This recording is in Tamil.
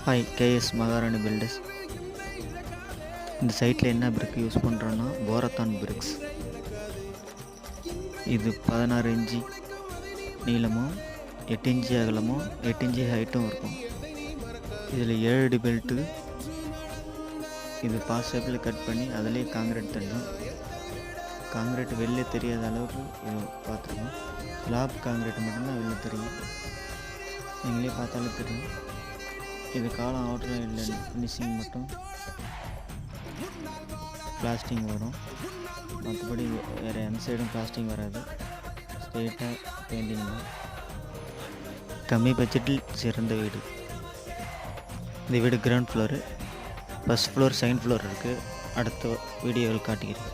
ஹாய், கேஎஸ் மகாராணி பில்டர்ஸ். இந்த சைட்டில் என்ன பிரிக் யூஸ் பண்ணுறோன்னா போரத்தான் பிரிக்ஸ். இது 16 இன்ச்சு நீளமும் 8 இன்ச்சு அகலமும் 8 இன்ச்சு ஹைட்டும் இருக்கும். இதில் 7 அடி பெல்ட்டு. இது பாஸ் ஷேப்பில் கட் பண்ணி அதிலே காங்கிரீட் தள்ளும். காங்கிரீட் வெளில தெரியாத அளவுக்கு இது பார்த்துருக்கோம். ஸ்லாப் காங்கிரீட் மட்டும்தான் வெளில தெரியும், நீங்களே பார்த்தாலே தெரியும். இது காலம் அவுட்டர் இல்லை, ஃபினிஷிங் மட்டும் பிளாஸ்டிங் வரும். மற்றபடி வேறு எந்த சைடும் பிளாஸ்டிங் வராது, ஸ்ட்ரெயிட்டாக பெயிண்டிங் தான். கம்மி பட்ஜெட்டில் சிறந்த வீடு. இந்த வீடு ground floor, first floor, second floor இருக்குது. அடுத்த வீடியோவில் காட்டுகிறேன்.